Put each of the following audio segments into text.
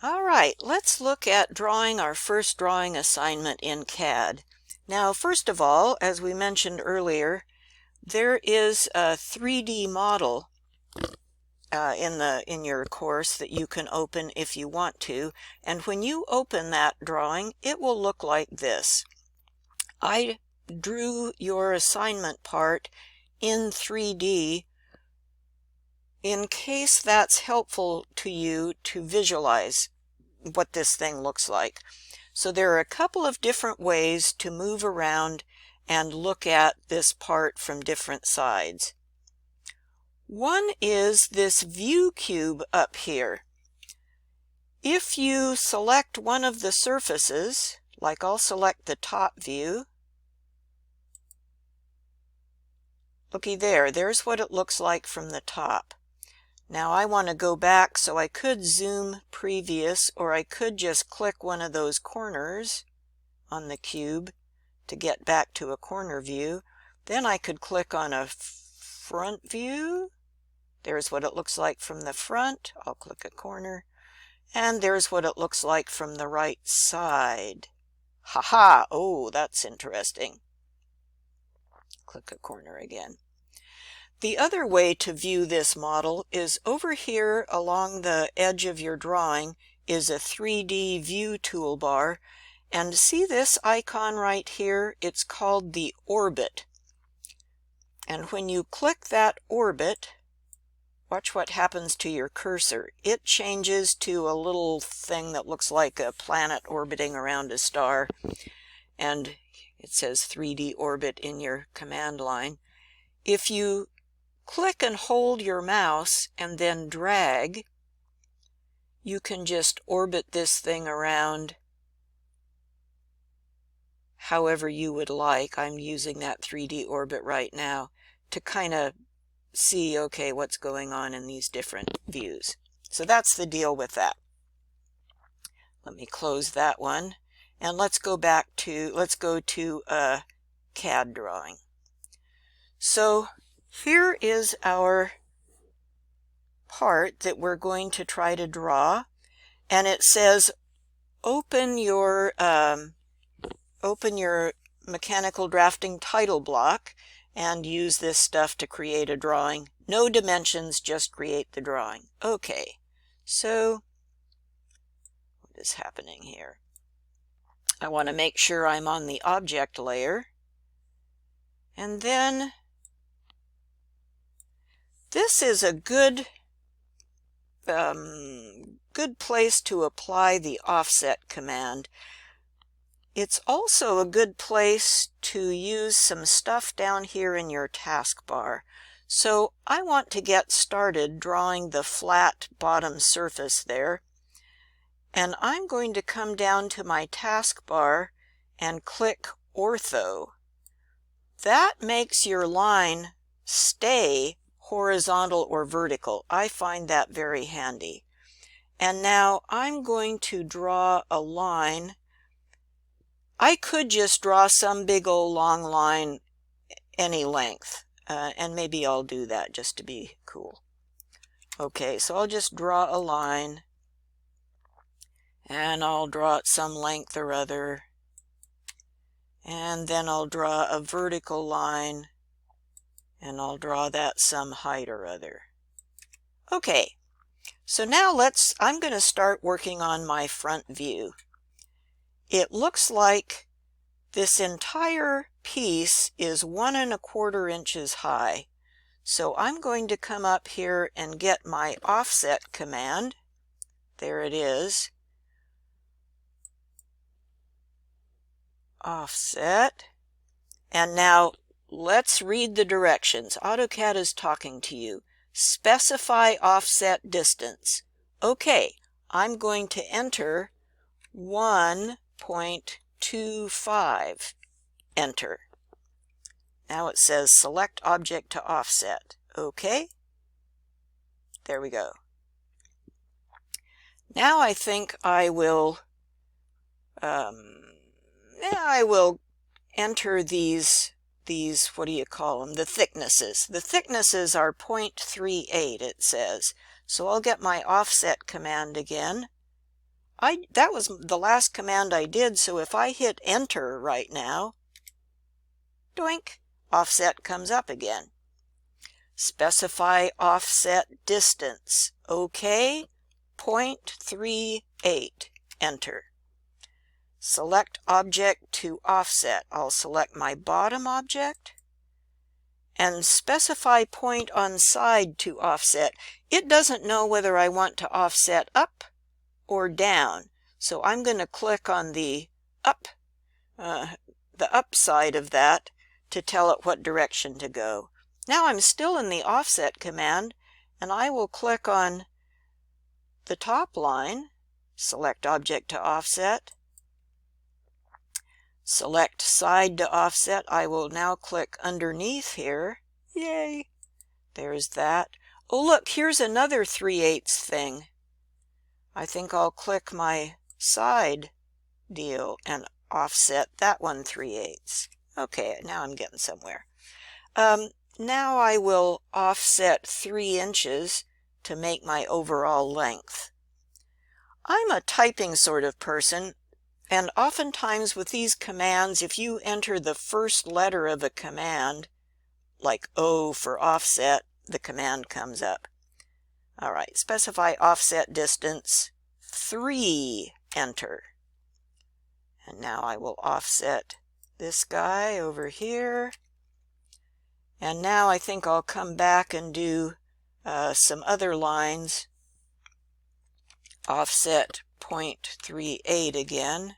All right, let's look at drawing our first drawing assignment in CAD. Now, first of all, as we mentioned earlier, there is a 3D model in your course that you can open if you want to, and when you open that drawing, it will look like this. I drew your assignment part in 3D in case that's helpful to you to visualize what this thing looks like. So there are a couple of different ways to move around and look at this part from different sides. One is this view cube up here. If you select one of the surfaces, like I'll select the top view, looky there, there's what it looks like from the top. Now I want to go back, so I could zoom previous, or I could just click one of those corners on the cube to get back to a corner view. Then I could click on a front view. There's what it looks like from the front. I'll click a corner. And there's what it looks like from the right side. Haha! Oh, that's interesting. Click a corner again. The other way to view this model is over here along the edge of your drawing is a 3D view toolbar, and see this icon right here? It's called the orbit. And when you click that orbit, watch what happens to your cursor. It changes to a little thing that looks like a planet orbiting around a star, and it says 3D orbit in your command line. If you click and hold your mouse and then drag, you can just orbit this thing around however you would like. I'm using that 3D orbit right now to kind of see, okay, what's going on in these different views. So that's the deal with that. Let me close that one, and let's go to a CAD drawing. So here is our part that we're going to try to draw, and it says open your mechanical drafting title block and use this stuff to create a drawing. No dimensions, just create the drawing. Okay, so what is happening here? I want to make sure I'm on the object layer, and then this is a good place to apply the offset command. It's also a good place to use some stuff down here in your taskbar. So I want to get started drawing the flat bottom surface there. And I'm going to come down to my taskbar and click Ortho. That makes your line stay horizontal or vertical. I find that very handy. And now I'm going to draw a line. I could just draw some big old long line any length, and maybe I'll do that just to be cool. Okay, so I'll just draw a line, and I'll draw it some length or other, and then I'll draw a vertical line, and I'll draw that some height or other. Okay, so now I'm going to start working on my front view. It looks like this entire piece is 1 1/4 inches high. So I'm going to come up here and get my offset command. There it is. Offset. And now let's read the directions. AutoCAD is talking to you. Specify offset distance. Okay, I'm going to enter 1.25. Enter. Now it says select object to offset. Okay. There we go. Now I think I will enter these what do you call them? The thicknesses. The thicknesses are 0.38, it says. So I'll get my offset command again. that was the last command I did, so if I hit enter right now, doink, offset comes up again. Specify offset distance. OK, 0.38, enter. Select object to offset. I'll select my bottom object and specify point on side to offset. It doesn't know whether I want to offset up or down, so I'm going to click on the up side of that to tell it what direction to go. Now I'm still in the offset command, and I will click on the top line, select object to offset, select side to offset. I will now click underneath here. Yay! There's that. Oh look, here's another 3/8 thing. I think I'll click my side deal and offset that one 3/8. Okay, now I'm getting somewhere. Now I will offset 3 inches to make my overall length. I'm a typing sort of person, and oftentimes with these commands, if you enter the first letter of a command, like O for offset, the command comes up. All right, specify offset distance 3, enter. And now I will offset this guy over here. And now I think I'll come back and do some other lines. Offset 0.38 again.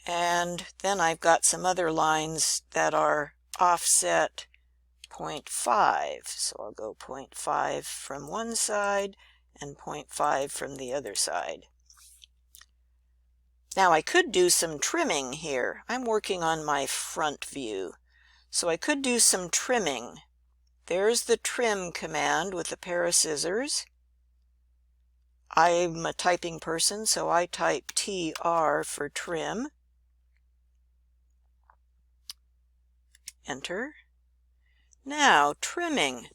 And then I've got some other lines that are offset 0.5. So I'll go 0.5 from one side and 0.5 from the other side. Now I could do some trimming here. I'm working on my front view, so I could do some trimming. There's the trim command with a pair of scissors. I'm a typing person, so I type TR for trim. Enter. Now trimming.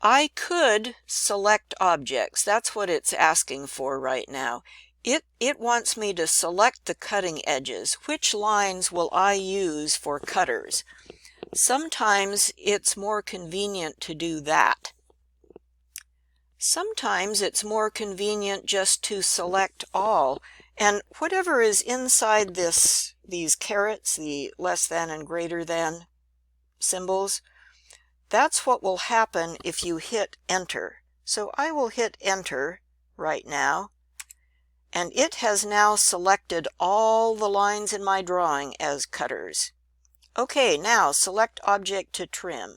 I could select objects. That's what it's asking for right now. It wants me to select the cutting edges. Which lines will I use for cutters? Sometimes it's more convenient to do that. Sometimes it's more convenient just to select all, and whatever is inside these carets, the less than and greater than symbols, that's what will happen if you hit enter. So I will hit enter right now, and it has now selected all the lines in my drawing as cutters. Okay, now select object to trim.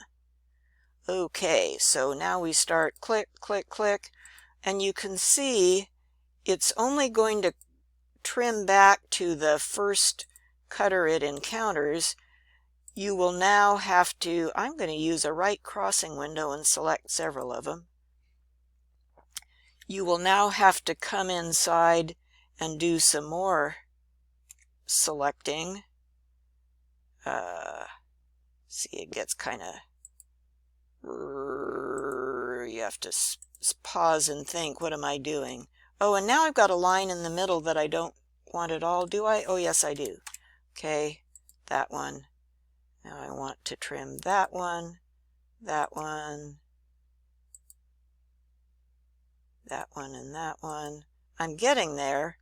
Okay, so now we start click, click, click, and you can see it's only going to trim back to the first cutter it encounters. You will now have to, I'm going to use a right crossing window and select several of them. You will now have to come inside and do some more selecting. See, it gets kind of, you have to pause and think, what am I doing? Oh, and now I've got a line in the middle that I don't want at all, do I? Oh, yes, I do. Okay, that one. Now I want to trim that one, that one, that one, and that one. I'm getting there,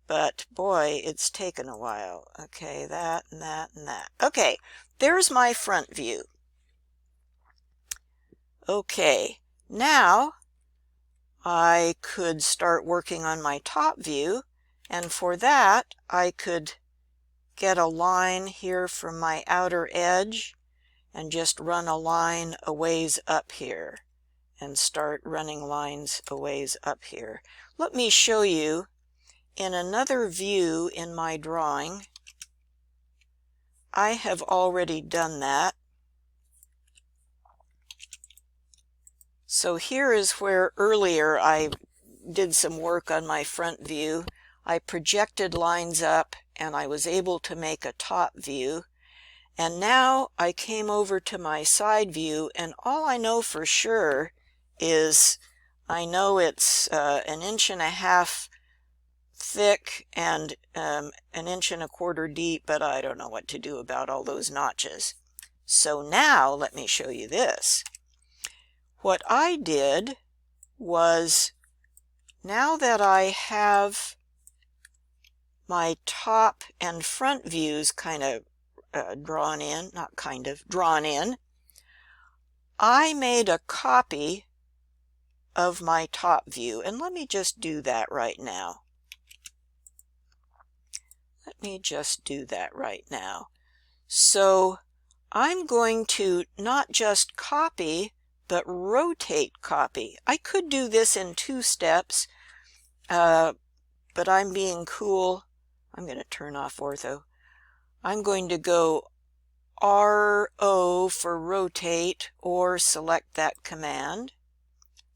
but boy, it's taken a while. Okay, that and that and that. Okay, there's my front view. Okay, now I could start working on my top view, and for that I could get a line here from my outer edge and just run a line a ways up here and start running lines a ways up here. Let me show you in another view in my drawing. I have already done that. So here is where earlier I did some work on my front view. I projected lines up and I was able to make a top view. And now I came over to my side view, and all I know for sure is, I know it's 1.5 inches thick and 1.25 inches deep, but I don't know what to do about all those notches. So now let me show you this. What I did was, now that I have my top and front views kind of drawn in, drawn in, I made a copy of my top view. And let me just do that right now. So I'm going to not just copy, but rotate copy. I could do this in 2 steps, but I'm being cool. I'm going to turn off ortho. I'm going to go RO for rotate, or select that command.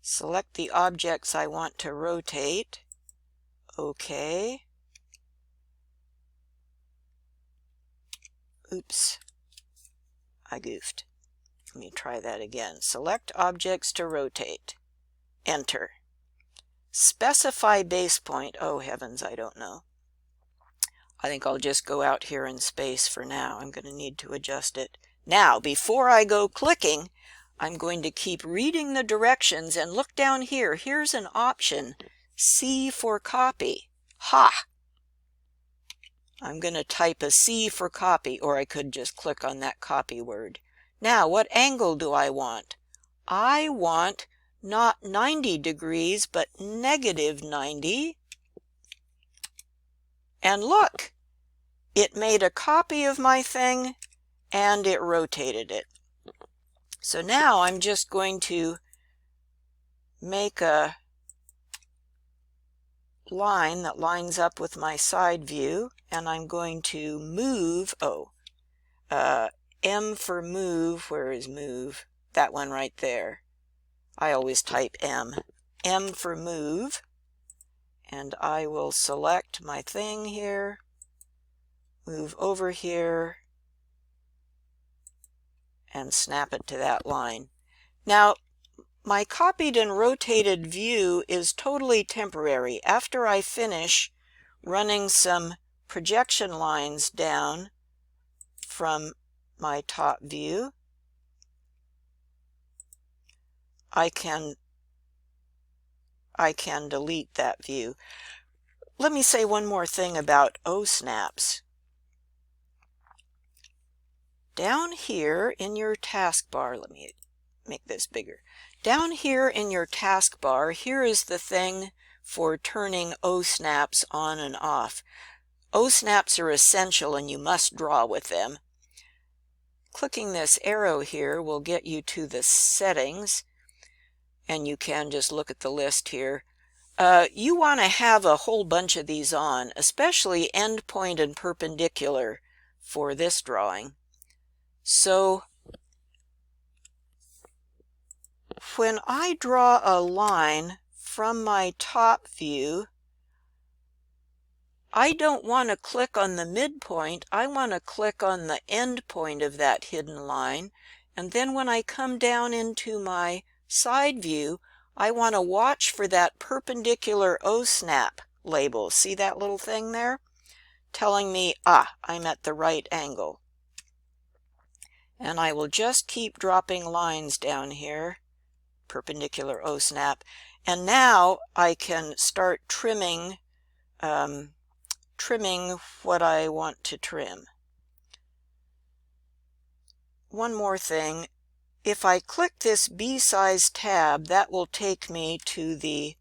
Select the objects I want to rotate. OK. Oops, I goofed. Let me try that again. Select objects to rotate. Enter. Specify base point. Oh heavens, I don't know. I think I'll just go out here in space for now. I'm going to need to adjust it. Now, before I go clicking, I'm going to keep reading the directions and look down here. Here's an option, C for copy. Ha! I'm going to type a C for copy, or I could just click on that copy word. Now, what angle do I want? I want not 90 degrees, but -90. And look, it made a copy of my thing and it rotated it. So now I'm just going to make a line that lines up with my side view, and I'm going to move, M for move. Where is move? That one right there. I always type M. M for move. And I will select my thing here, move over here, and snap it to that line. Now, my copied and rotated view is totally temporary. After I finish running some projection lines down from my top view, I can delete that view. Let me say one more thing about Osnaps. Down here in your taskbar, let me make this bigger. Down here in your taskbar, here is the thing for turning Osnaps on and off. Osnaps are essential and you must draw with them. Clicking this arrow here will get you to the settings, and you can just look at the list here. You want to have a whole bunch of these on, especially endpoint and perpendicular for this drawing. So when I draw a line from my top view, I don't want to click on the midpoint. I want to click on the end point of that hidden line. And then when I come down into my side view, I want to watch for that perpendicular Osnap label. See that little thing there? Telling me, I'm at the right angle. And I will just keep dropping lines down here, perpendicular Osnap. And now I can start trimming what I want to trim. One more thing. If I click this B-size tab, that will take me to the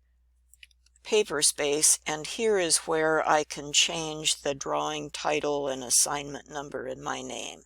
paper space, and here is where I can change the drawing title and assignment number in my name.